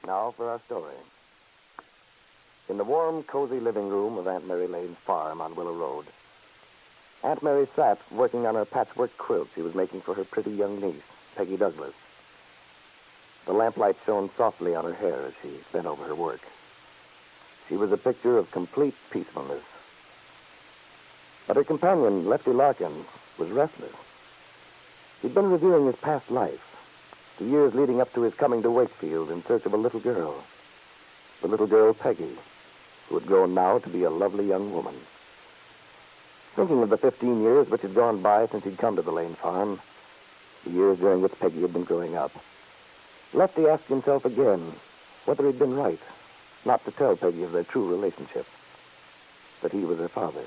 Now for our story. In the warm, cozy living room of Aunt Mary Lane's farm on Willow Road, Aunt Mary sat working on a patchwork quilt she was making for her pretty young niece, Peggy Douglas. The lamplight shone softly on her hair as she bent over her work. She was a picture of complete peacefulness. But her companion, Lefty Larkin, was restless. He'd been reviewing his past life, the years leading up to his coming to Wakefield in search of a little girl. The little girl, Peggy, who had grown now to be a lovely young woman. Thinking of the 15 years which had gone by since he'd come to the Lane farm, the years during which Peggy had been growing up, Lefty asked himself again whether he'd been right not to tell Peggy of their true relationship, that he was her father.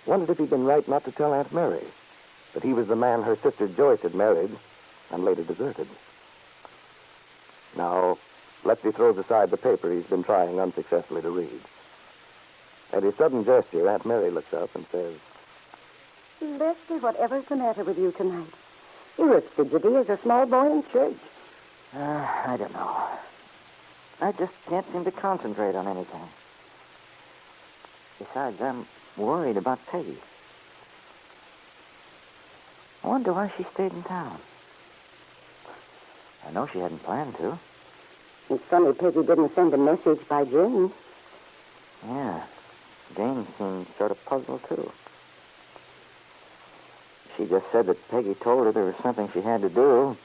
Wondered if he'd been right not to tell Aunt Mary that he was the man her sister Joyce had married and later deserted. Now, Lefty throws aside the paper he's been trying unsuccessfully to read. At his sudden gesture, Aunt Mary looks up and says, Lefty, whatever's the matter with you tonight? You're as fidgety as a small boy in church. I don't know. I just can't seem to concentrate on anything. Besides, I'm worried about Peggy. I wonder why she stayed in town. I know she hadn't planned to. It's funny Peggy didn't send a message by Jane. Yeah. Jane seemed sort of puzzled, too. She just said that Peggy told her there was something she had to do,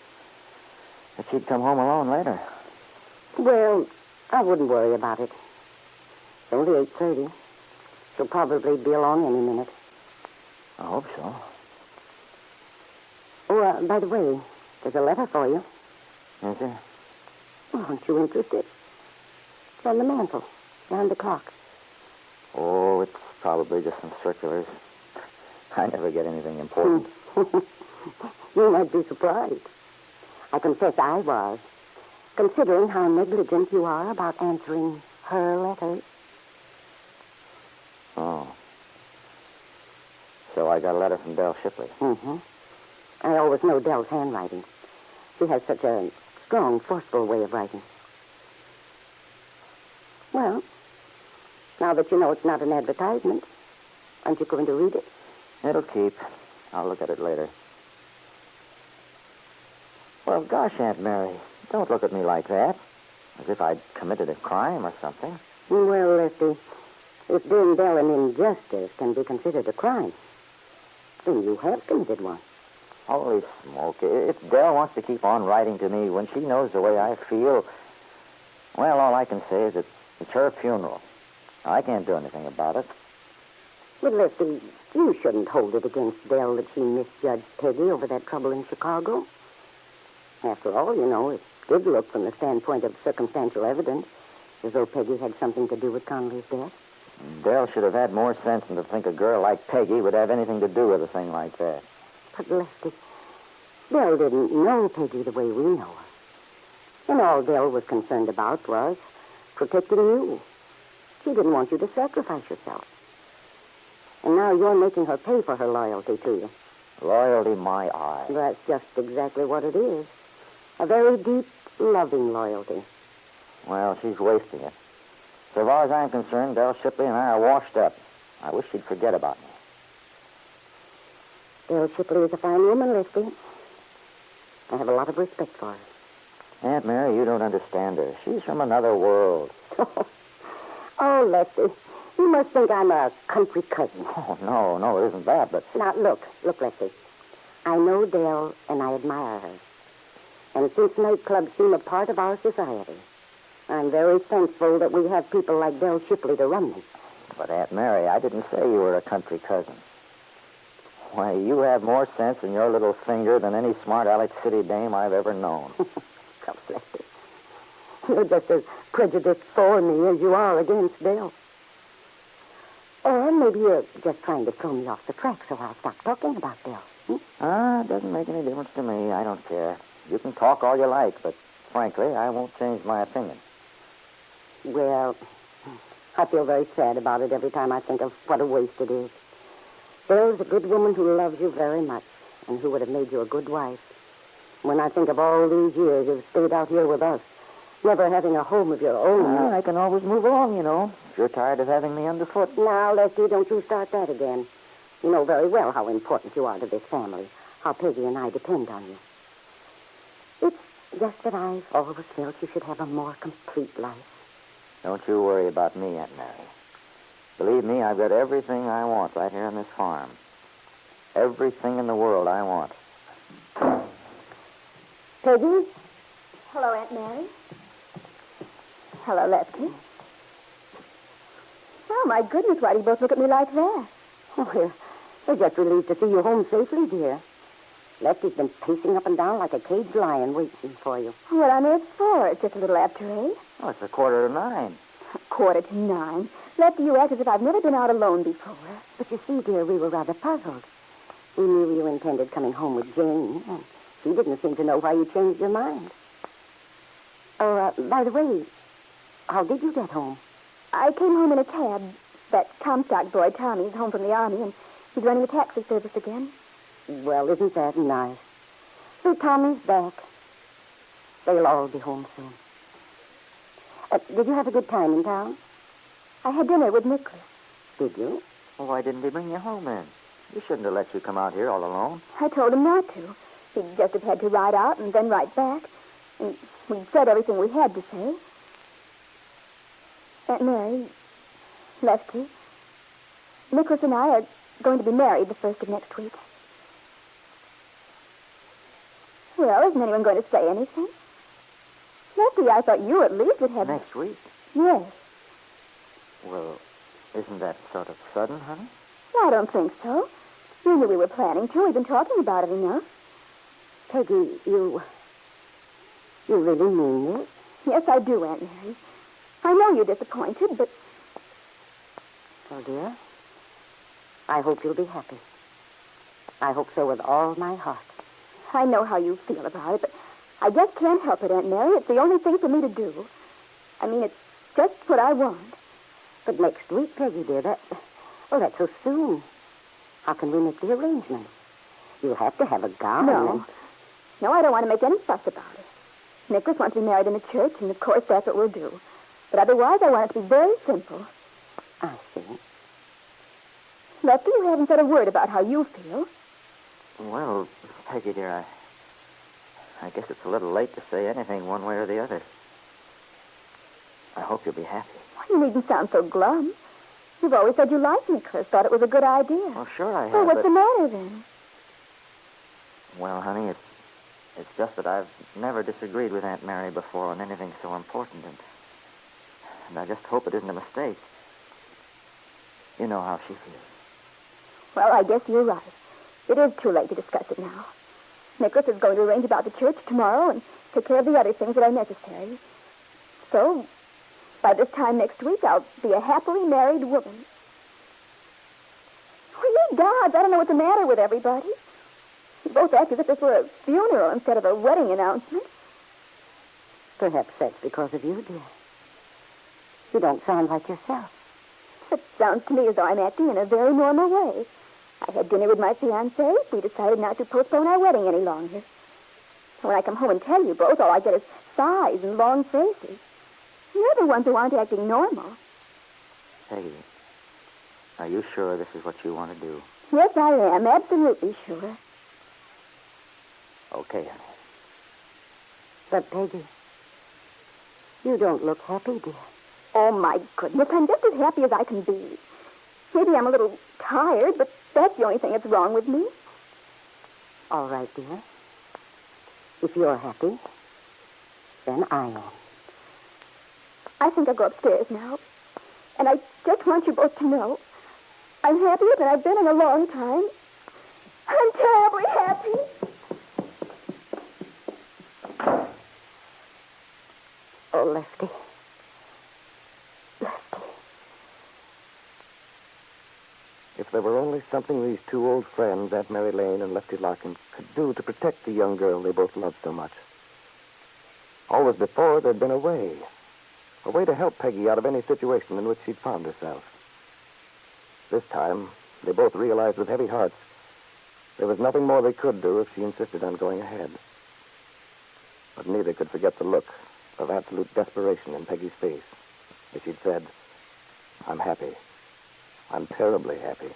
that she'd come home alone later. Well, I wouldn't worry about it. It's only 8:30. She'll probably be along any minute. I hope so. Oh, by the way, there's a letter for you. Is there? Oh, aren't you interested? It's on the mantel, behind the clock. Oh, it's probably just some circulars. I never get anything important. You might be surprised. I confess I was, considering how negligent you are about answering her letters. Oh. So I got a letter from Dell Shipley. Mm-hmm. I always know Dell's handwriting. She has such a strong, forceful way of writing. Well, now that you know it's not an advertisement, aren't you going to read it? It'll keep. I'll look at it later. Well, gosh, Aunt Mary, don't look at me like that. As if I'd committed a crime or something. Well, Lefty, if doing Dell an injustice can be considered a crime, then you have committed one. Holy smoke. If Dell wants to keep on writing to me when she knows the way I feel, well, all I can say is that it's her funeral. I can't do anything about it. But, Lefty, you shouldn't hold it against Dell that she misjudged Peggy over that trouble in Chicago. After all, you know, it did look from the standpoint of circumstantial evidence as though Peggy had something to do with Conley's death. Dell should have had more sense than to think a girl like Peggy would have anything to do with a thing like that. But, Lefty, Dell didn't know Peggy the way we know her. And all Dell was concerned about was protecting you. She didn't want you to sacrifice yourself. And now you're making her pay for her loyalty to you. Loyalty, my eye. That's just exactly what it is. A very deep, loving loyalty. Well, she's wasting it. So far as I'm concerned, Dell Shipley and I are washed up. I wish she'd forget about me. Dell Shipley is a fine woman, Lefty. I have a lot of respect for her. Aunt Mary, you don't understand her. She's from another world. Oh, Lefty, you must think I'm a country cousin. Oh, no, it isn't that, but... Now, look, Lefty. I know Dell, and I admire her. And since nightclubs seem a part of our society, I'm very thankful that we have people like Dell Shipley to run them. But, Aunt Mary, I didn't say you were a country cousin. Why, you have more sense in your little finger than any smart Alex City dame I've ever known. Come, Lefty. You're just as prejudiced for me as you are against Dell. Or maybe you're just trying to throw me off the track so I'll stop talking about Dell. It doesn't make any difference to me. I don't care. You can talk all you like, but frankly, I won't change my opinion. Well, I feel very sad about it every time I think of what a waste it is. Dell's a good woman who loves you very much and who would have made you a good wife. When I think of all these years you've stayed out here with us, never having a home of your own. Well, I can always move along, if you're tired of having me underfoot. Now, Lefty, don't you start that again. You know very well how important you are to this family, how Peggy and I depend on you. It's just that I've always felt you should have a more complete life. Don't you worry about me, Aunt Mary. Believe me, I've got everything I want right here on this farm. Everything in the world I want. Peggy? Hello, Aunt Mary. Hello, Lefty. Oh, my goodness, why do you both look at me like that? Oh, we're just relieved to see you home safely, dear. Lefty's been pacing up and down like a caged lion waiting for you. What on earth for? It's just a little after 8. Oh, it's 8:45. 8:45. Lefty, you act as if I've never been out alone before. But you see, dear, we were rather puzzled. We knew you intended coming home with Jane, and she didn't seem to know why you changed your mind. Oh, by the way, how did you get home? I came home in a cab. That Comstock boy, Tommy's home from the Army, and he's running a taxi service again. Well, isn't that nice? So Tommy's back. They'll all be home soon. Did you have a good time in town? I had dinner with Nicholas. Did you? Well, why didn't he bring you home then? He shouldn't have let you come out here all alone. I told him not to. He'd just have had to ride out and then ride back. And we'd said everything we had to say. Aunt Mary, Lefty, Nicholas and I are going to be married the 1st of next week. Well, isn't anyone going to say anything? Lefty, I thought you at least would have... Next week? Yes. Well, isn't that sort of sudden, honey? I don't think so. You knew we were planning to. We've been talking about it enough. Peggy, you really mean this? Yes, I do, Aunt Mary. I know you're disappointed, but... Well, dear, I hope you'll be happy. I hope so with all my heart. I know how you feel about it, but I just can't help it, Aunt Mary. It's the only thing for me to do. I mean, it's just what I want. But next week, Peggy, dear, that's so soon. How can we make the arrangements? You'll have to have a gown. No, I don't want to make any fuss about it. Nicholas wants to be married in the church, and of course that's what we'll do. But otherwise, I want it to be very simple. I see. Lefty, you haven't said a word about how you feel. Well, Peggy, dear, I guess it's a little late to say anything one way or the other. I hope you'll be happy. You needn't sound so glum. You've always said you liked Nicholas, thought it was a good idea. Well, sure I have, Well, what's the matter, then? Well, honey, it's just that I've never disagreed with Aunt Mary before on anything so important, and I just hope it isn't a mistake. You know how she feels. Well, I guess you're right. It is too late to discuss it now. Nicholas is going to arrange about the church tomorrow and take care of the other things that are necessary. So, by this time next week, I'll be a happily married woman. Oh, ye gods, I don't know what's the matter with everybody. You both act as if this were a funeral instead of a wedding announcement. Perhaps that's because of you, dear. You don't sound like yourself. It sounds to me as though I'm acting in a very normal way. I had dinner with my fiancé. We decided not to postpone our wedding any longer. When I come home and tell you both, all I get is sighs and long faces. You're the ones who aren't acting normal. Peggy, are you sure this is what you want to do? Yes, I am. Absolutely sure. Okay, honey. But, Peggy, you don't look happy, dear. Oh, my goodness. I'm just as happy as I can be. Maybe I'm a little tired, but that's the only thing that's wrong with me. All right, dear. If you're happy, then I am. I think I'll go upstairs now. And I just want you both to know I'm happier than I've been in a long time. I'm terribly happy. Oh, Lefty. If there were only something these two old friends, Aunt Mary Lane and Lefty Larkin, could do to protect the young girl they both loved so much. Always before, there'd been a way to help Peggy out of any situation in which she'd found herself. This time, they both realized with heavy hearts there was nothing more they could do if she insisted on going ahead. But neither could forget the look of absolute desperation in Peggy's face as she'd said, I'm happy. I'm terribly happy.